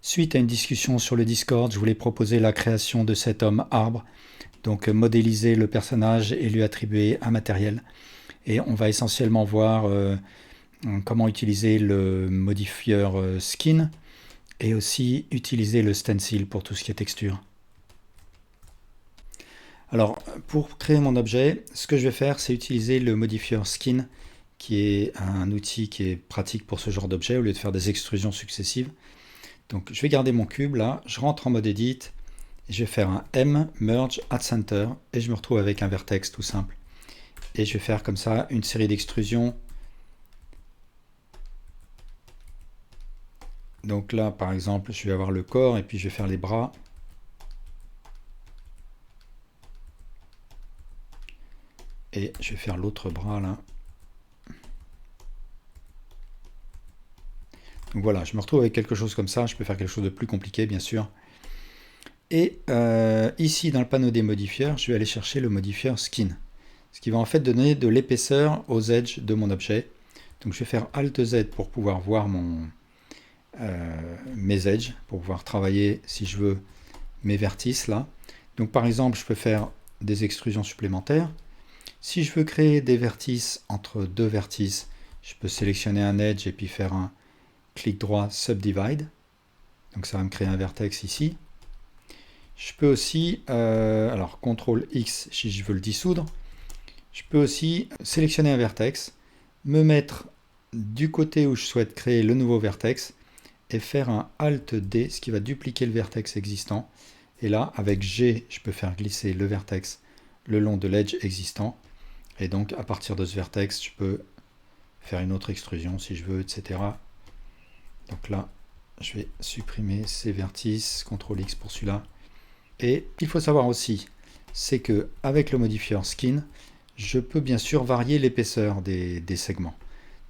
Suite à une discussion sur le Discord, je voulais proposer la création de cet homme arbre, donc modéliser le personnage et lui attribuer un matériel. Et on va essentiellement voir comment utiliser le modifieur skin et aussi utiliser le stencil pour tout ce qui est texture. Alors pour créer mon objet, ce que je vais faire, c'est utiliser le modifieur skin, qui est un outil qui est pratique pour ce genre d'objet au lieu de faire des extrusions successives. Donc je vais garder mon cube là, je rentre en mode edit, et je vais faire un M, merge, add center, et je me retrouve avec un vertex tout simple. Et je vais faire comme ça une série d'extrusions. Donc là par exemple, je vais avoir le corps et puis je vais faire les bras. Et je vais faire l'autre bras là. Donc voilà, je me retrouve avec quelque chose comme ça. Je peux faire quelque chose de plus compliqué, bien sûr. Et ici, dans le panneau des modifieurs, je vais aller chercher le modifieur skin. Ce qui va en fait donner de l'épaisseur aux edges de mon objet. Donc je vais faire Alt Z pour pouvoir voir mes edges, pour pouvoir travailler, si je veux, mes vertices là. Donc par exemple, je peux faire des extrusions supplémentaires. Si je veux créer des vertices entre deux vertices, je peux sélectionner un edge et puis faire un clic droit Subdivide. Donc ça va me créer un vertex ici. Je peux aussi, alors CTRL X si je veux le dissoudre, je peux aussi sélectionner un vertex, me mettre du côté où je souhaite créer le nouveau vertex et faire un Alt D, ce qui va dupliquer le vertex existant. Et là, avec G, je peux faire glisser le vertex le long de l'edge existant. Et donc, à partir de ce vertex, je peux faire une autre extrusion si je veux, etc. Donc là, je vais supprimer ces vertices, CTRL X pour celui-là. Et il faut savoir aussi, c'est que avec le modifieur skin, je peux bien sûr varier l'épaisseur des segments.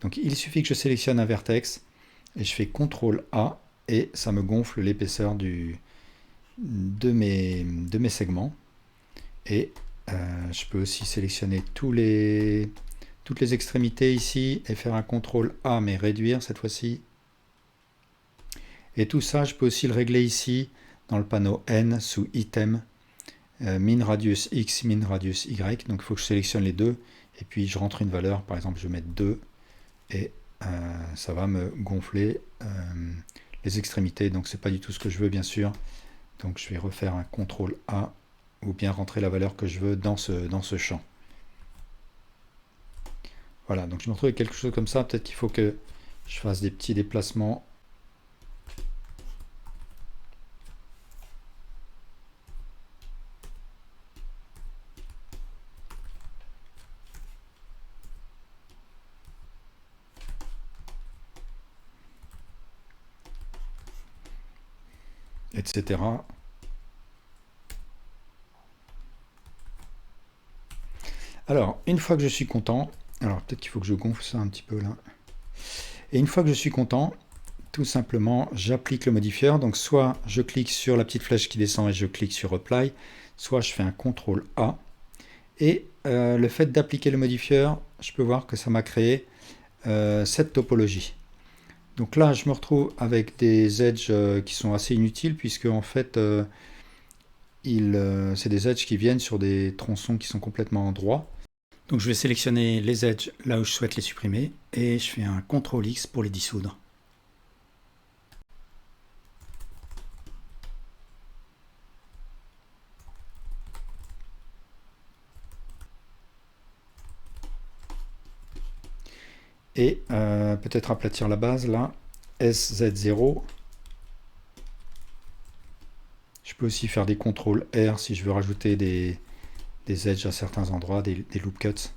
Donc il suffit que je sélectionne un vertex et je fais CTRL A et ça me gonfle l'épaisseur de mes segments. Et je peux aussi sélectionner toutes les extrémités ici et faire un CTRL A mais réduire cette fois-ci. Et tout ça, je peux aussi le régler ici dans le panneau N sous Item, min radius X, min radius Y. Donc il faut que je sélectionne les deux et puis je rentre une valeur, par exemple je vais mettre 2 et ça va me gonfler les extrémités. Donc c'est pas du tout ce que je veux bien sûr. Donc je vais refaire un CTRL A ou bien rentrer la valeur que je veux dans ce champ. Voilà, donc je me retrouve avec quelque chose comme ça. Peut-être qu'il faut que je fasse des petits déplacements. Etc. Alors, une fois que je suis content, alors peut-être qu'il faut que je gonfle ça un petit peu là. Et une fois que je suis content, tout simplement, j'applique le modifieur. Donc soit je clique sur la petite flèche qui descend et je clique sur Apply, soit je fais un CTRL A. Et le fait d'appliquer le modifieur, je peux voir que ça m'a créé cette topologie. Donc là, je me retrouve avec des edges qui sont assez inutiles, puisque en fait, c'est des edges qui viennent sur des tronçons qui sont complètement droits. Donc je vais sélectionner les edges là où je souhaite les supprimer, et je fais un CTRL X pour les dissoudre. Et peut-être aplatir la base là, SZ0. Je peux aussi faire des CTRL R si je veux rajouter des edges à certains endroits, des loop cuts.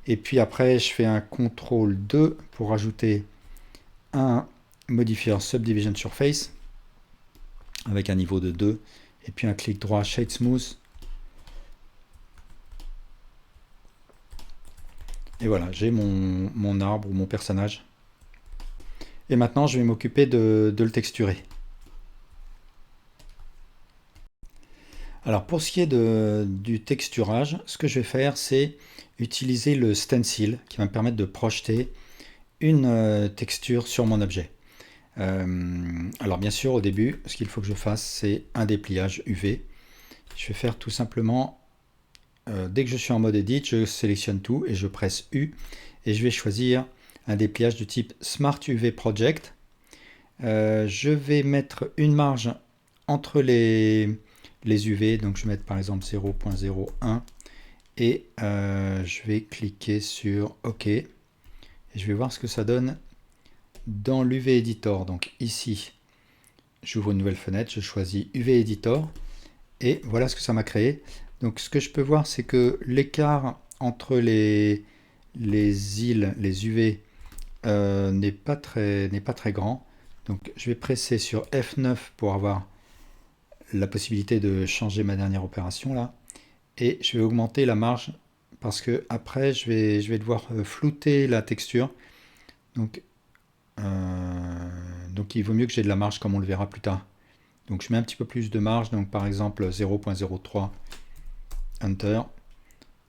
Et puis après, je fais un CTRL 2 pour rajouter un modifieur Subdivision Surface avec un niveau de 2. Et puis un clic droit Shade Smooth. Et voilà, j'ai mon arbre ou mon personnage. Et maintenant, je vais m'occuper de le texturer. Alors pour ce qui est du texturage, ce que je vais faire, c'est utiliser le stencil qui va me permettre de projeter une texture sur mon objet. Alors bien sûr, au début, ce qu'il faut que je fasse, c'est un dépliage UV. Je vais faire tout simplement, dès que je suis en mode Edit, je sélectionne tout et je presse U. Et je vais choisir un dépliage du type Smart UV Project. Je vais mettre une marge entre les UV, donc je vais mettre par exemple 0.01 et je vais cliquer sur OK et je vais voir ce que ça donne dans l'UV Editor. Donc ici, j'ouvre une nouvelle fenêtre, je choisis UV Editor et voilà ce que ça m'a créé. Donc ce que je peux voir, c'est que l'écart entre les îles, les UV, n'est pas très grand. Donc je vais presser sur F9 pour avoir la possibilité de changer ma dernière opération là. Et je vais augmenter la marge parce que après je vais devoir flouter la texture. Donc il vaut mieux que j'ai de la marge comme on le verra plus tard. Donc je mets un petit peu plus de marge, donc par exemple 0.03 Enter.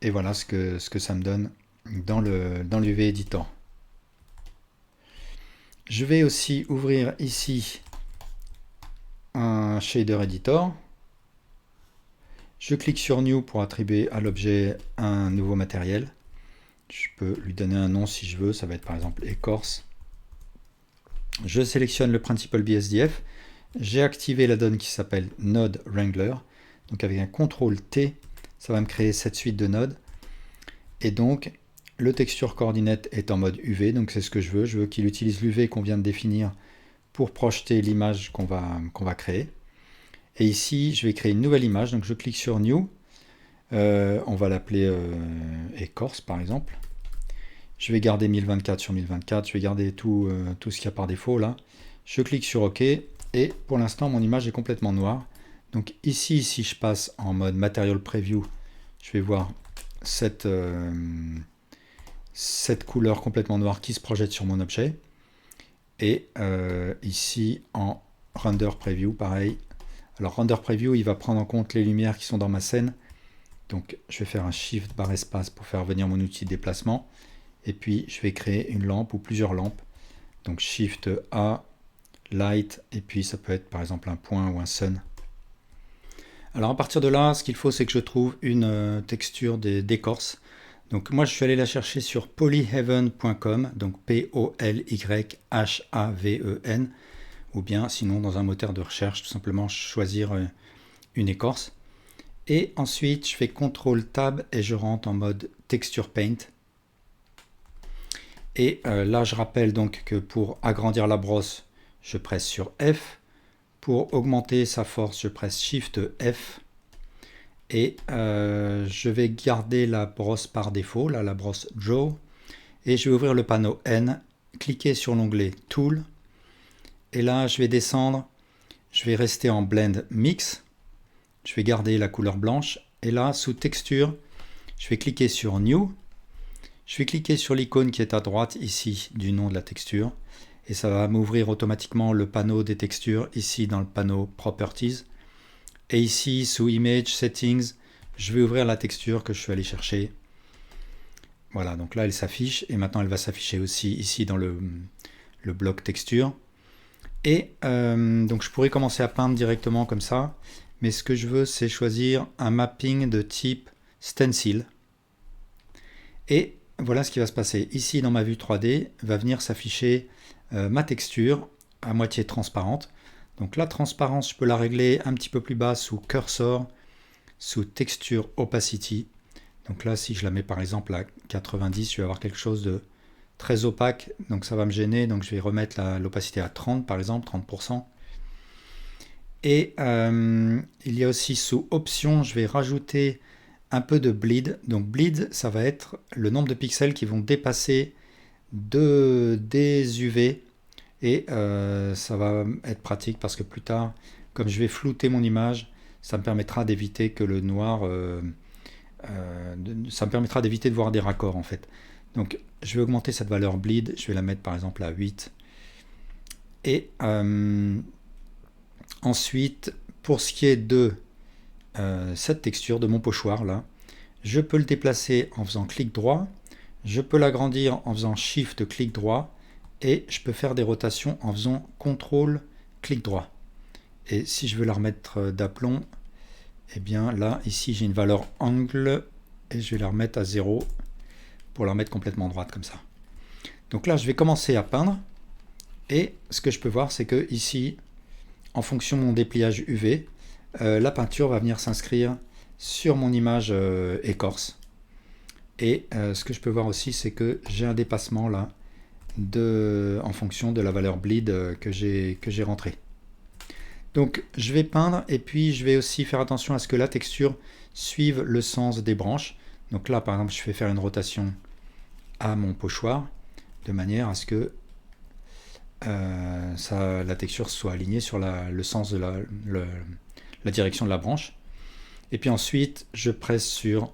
Et voilà ce que ça me donne dans l'UV Editor. Je vais aussi ouvrir ici un shader editor. Je clique sur New pour attribuer à l'objet un nouveau matériel. Je peux lui donner un nom si je veux, ça va être par exemple écorce. Je sélectionne le Principal BSDF. J'ai activé la donne qui s'appelle Node Wrangler. Donc avec un CTRL T, ça va me créer cette suite de nodes. Et donc le texture coordinate est en mode UV, donc c'est ce que je veux. Je veux qu'il utilise l'UV qu'on vient de définir pour projeter l'image qu'on va créer. Et ici, je vais créer une nouvelle image, donc je clique sur New. On va l'appeler écorce par exemple. Je vais garder 1024 sur 1024, je vais garder tout ce qu'il y a par défaut là. Je clique sur OK et pour l'instant mon image est complètement noire. Donc ici, si je passe en mode Material Preview, je vais voir cette couleur complètement noire qui se projette sur mon objet. Et ici en Render Preview, pareil. Alors Render Preview, il va prendre en compte les lumières qui sont dans ma scène. Donc je vais faire un Shift barre espace pour faire venir mon outil de déplacement. Et puis je vais créer une lampe ou plusieurs lampes. Donc Shift A, Light, et puis ça peut être par exemple un point ou un sun. Alors à partir de là, ce qu'il faut, c'est que je trouve une texture d'écorce. Donc moi je suis allé la chercher sur polyhaven.com, donc Polyhaven, ou bien sinon dans un moteur de recherche, tout simplement choisir une écorce. Et ensuite je fais CTRL Tab et je rentre en mode Texture Paint. Et là je rappelle donc que pour agrandir la brosse, je presse sur F. Pour augmenter sa force, je presse Shift F. Et je vais garder la brosse par défaut, là la brosse Draw. Et je vais ouvrir le panneau N, cliquer sur l'onglet Tool. Et là je vais descendre, je vais rester en Blend Mix. Je vais garder la couleur blanche. Et là sous Texture, je vais cliquer sur New. Je vais cliquer sur l'icône qui est à droite ici du nom de la texture. Et ça va m'ouvrir automatiquement le panneau des textures ici dans le panneau Properties. Et ici sous Image Settings, je vais ouvrir la texture que je suis allé chercher. Voilà, donc là elle s'affiche et maintenant elle va s'afficher aussi ici dans le bloc texture. Et donc je pourrais commencer à peindre directement comme ça, mais ce que je veux c'est choisir un mapping de type stencil. Et voilà ce qui va se passer. Ici dans ma vue 3D va venir s'afficher ma texture à moitié transparente. Donc la transparence, je peux la régler un petit peu plus bas sous Cursor, sous Texture Opacity. Donc là, si je la mets par exemple à 90, je vais avoir quelque chose de très opaque. Donc ça va me gêner. Donc je vais remettre l'opacité à 30 par exemple, 30%. Et il y a aussi sous Options, je vais rajouter un peu de Bleed. Donc Bleed, ça va être le nombre de pixels qui vont dépasser des UV. Et ça va être pratique parce que plus tard, comme je vais flouter mon image, ça me permettra d'éviter que le noir... ça me permettra d'éviter de voir des raccords en fait. Donc je vais augmenter cette valeur bleed, je vais la mettre par exemple à 8. Et ensuite, pour ce qui est de cette texture de mon pochoir là. Je peux le déplacer en faisant clic droit, je peux l'agrandir en faisant Shift clic droit, et je peux faire des rotations en faisant CTRL clic droit. Et si je veux la remettre d'aplomb, eh bien là, ici j'ai une valeur angle, et je vais la remettre à 0 pour la remettre complètement droite comme ça. Donc là, je vais commencer à peindre, et ce que je peux voir, c'est que ici, en fonction de mon dépliage UV, la peinture va venir s'inscrire sur mon image écorce. Et ce que je peux voir aussi, c'est que j'ai un dépassement là, en fonction de la valeur bleed que j'ai rentrée. Donc je vais peindre, et puis je vais aussi faire attention à ce que la texture suive le sens des branches. Donc là, par exemple, je vais faire une rotation à mon pochoir, de manière à ce que la texture soit alignée sur le sens de la direction de la branche. Et puis ensuite, je presse sur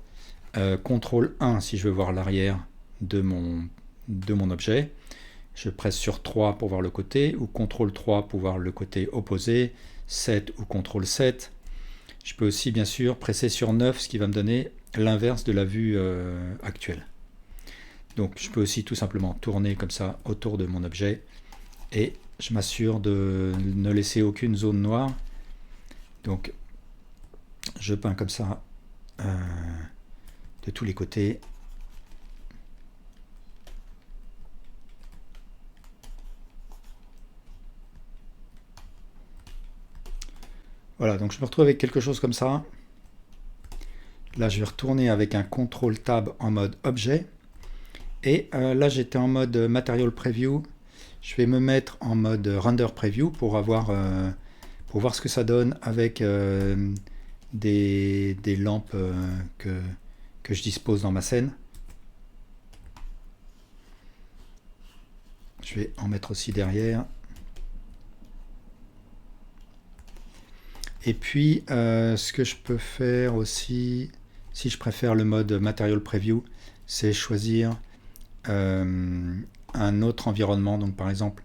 CTRL 1 si je veux voir l'arrière de mon objet. Je presse sur 3 pour voir le côté, ou CTRL 3 pour voir le côté opposé, 7 ou CTRL 7. Je peux aussi bien sûr presser sur 9, ce qui va me donner l'inverse de la vue actuelle. Donc je peux aussi tout simplement tourner comme ça autour de mon objet, et je m'assure de ne laisser aucune zone noire. Donc je peins comme ça de tous les côtés. Voilà, donc je me retrouve avec quelque chose comme ça. Là, je vais retourner avec un CTRL Tab en mode objet. Et là, j'étais en mode Material Preview. Je vais me mettre en mode Render Preview pour voir ce que ça donne avec des lampes que je dispose dans ma scène. Je vais en mettre aussi derrière. Et puis, ce que je peux faire aussi, si je préfère le mode Material Preview, c'est choisir un autre environnement. Donc par exemple,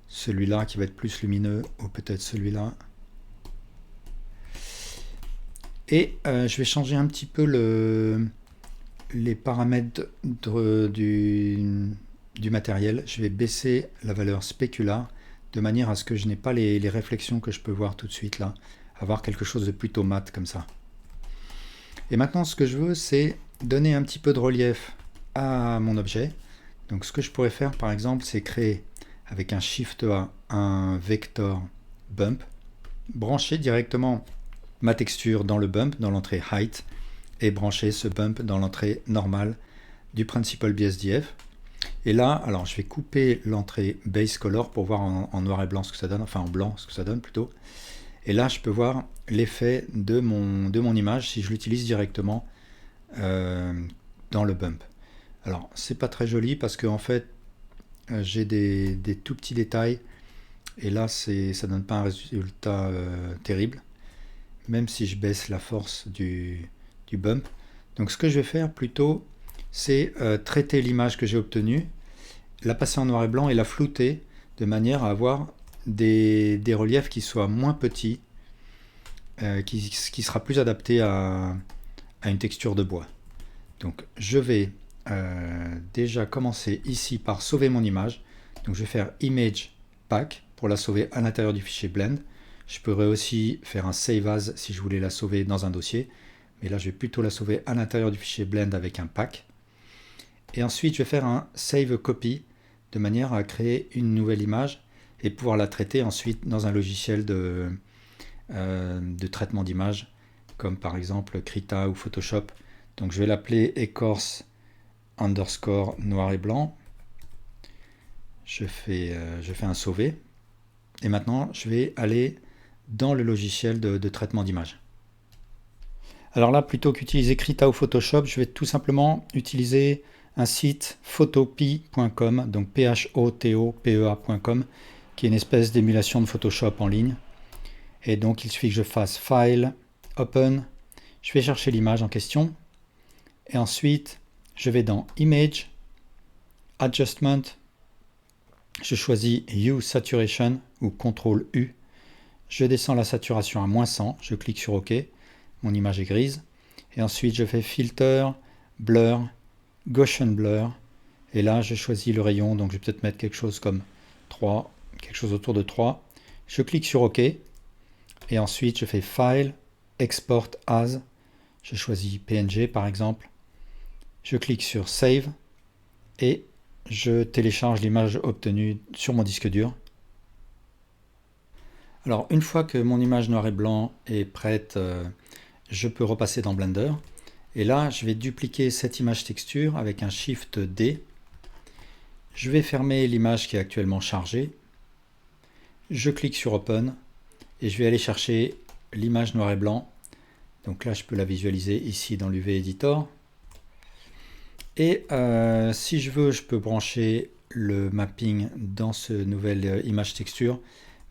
celui-là qui va être plus lumineux, ou peut-être celui-là. Et je vais changer un petit peu les paramètres du matériel. Je vais baisser la valeur spécular de manière à ce que je n'ai pas les réflexions que je peux voir tout de suite là. Avoir quelque chose de plutôt mat comme ça. Et maintenant, ce que je veux, c'est donner un petit peu de relief à mon objet. Donc ce que je pourrais faire par exemple, c'est créer avec un Shift A un vector bump, brancher directement ma texture dans le bump, dans l'entrée height, et brancher ce bump dans l'entrée normale du Principled BSDF. Et là, alors je vais couper l'entrée base color pour voir en noir et blanc ce que ça donne, enfin en blanc ce que ça donne plutôt. Et là, je peux voir l'effet de mon image si je l'utilise directement dans le bump. Alors, c'est pas très joli parce que en fait, j'ai des tout petits détails, et là, ça donne pas un résultat terrible, même si je baisse la force du bump. Donc, ce que je vais faire plutôt, c'est traiter l'image que j'ai obtenue, la passer en noir et blanc et la flouter de manière à avoir des reliefs qui soient moins petits, qui sera plus adapté à une texture de bois. Donc je vais déjà commencer ici par sauver mon image. Donc je vais faire Image Pack pour la sauver à l'intérieur du fichier Blend. Je pourrais aussi faire un Save As si je voulais la sauver dans un dossier, mais là je vais plutôt la sauver à l'intérieur du fichier Blend avec un pack. Et ensuite je vais faire un Save Copy de manière à créer une nouvelle image et pouvoir la traiter ensuite dans un logiciel de traitement d'image, comme par exemple Krita ou Photoshop. Donc je vais l'appeler écorce underscore noir et blanc. Je fais un sauver. Et maintenant, je vais aller dans le logiciel de traitement d'image. Alors là, plutôt qu'utiliser Krita ou Photoshop, je vais tout simplement utiliser un site photopea.com, donc photopea.com, qui est une espèce d'émulation de Photoshop en ligne. Et donc, il suffit que je fasse File, Open. Je vais chercher l'image en question. Et ensuite, je vais dans Image, Adjustment. Je choisis Hue Saturation ou CTRL U. Je descends la saturation à -100. Je clique sur OK. mon image est grise. Et ensuite, je fais Filter, Blur, Gaussian Blur. Et là, je choisis le rayon, donc je vais peut-être mettre quelque chose comme 3, quelque chose autour de 3. Je clique sur OK. Et ensuite, je fais File, Export As. Je choisis PNG par exemple. Je clique sur Save. Et je télécharge l'image obtenue sur mon disque dur. Alors, une fois que mon image noir et blanc est prête, je peux repasser dans Blender. Et là, je vais dupliquer cette image texture avec un Shift D. Je vais fermer l'image qui est actuellement chargée. Je clique sur Open et je vais aller chercher l'image noir et blanc. Donc là, je peux la visualiser ici dans l'UV Editor. Et si je veux, je peux brancher le mapping dans ce nouvelle image texture,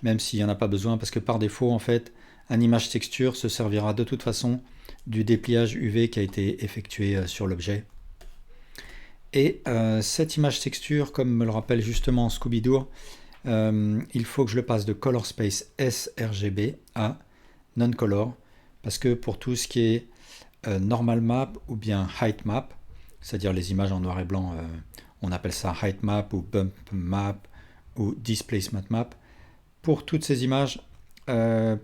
même s'il n'y en a pas besoin, parce que par défaut, en fait, un image texture se servira de toute façon du dépliage UV qui a été effectué sur l'objet. Et cette image texture, comme me le rappelle justement Scooby-Doo, il faut que je le passe de Color Space sRGB à Non-Color, parce que pour tout ce qui est Normal Map ou bien Height Map, c'est-à-dire les images en noir et blanc, on appelle ça Height Map ou Bump Map ou Displacement Map. Pour toutes ces images,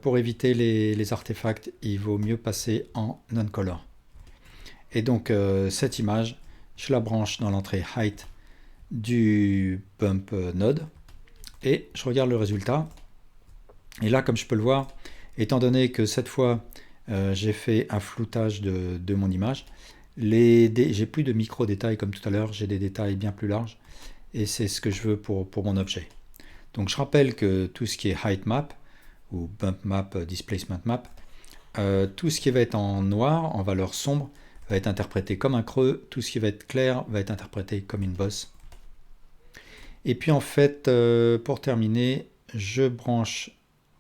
pour éviter les artefacts, il vaut mieux passer en Non-Color. Et donc cette image, je la branche dans l'entrée Height du Bump Node et je regarde le résultat. Et là, comme je peux le voir, étant donné que cette fois j'ai fait un floutage de mon image, j'ai plus de micro détails comme tout à l'heure, j'ai des détails bien plus larges et c'est ce que je veux pour mon objet. Donc je rappelle que tout ce qui est Height Map ou Bump Map, Displacement Map, tout ce qui va être en noir, en valeur sombre, va être interprété comme un creux, tout ce qui va être clair va être interprété comme une bosse. Et puis en fait, pour terminer, je branche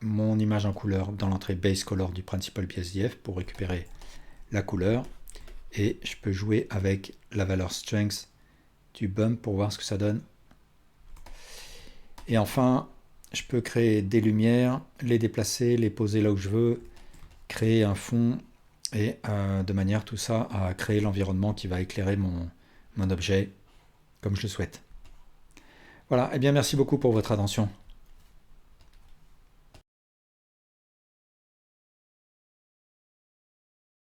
mon image en couleur dans l'entrée Base Color du Principal BSDF pour récupérer la couleur. Et je peux jouer avec la valeur Strength du Bump pour voir ce que ça donne. Et enfin, je peux créer des lumières, les déplacer, les poser là où je veux, créer un fond et de manière tout ça à créer l'environnement qui va éclairer mon objet comme je le souhaite. Voilà, et bien merci beaucoup pour votre attention.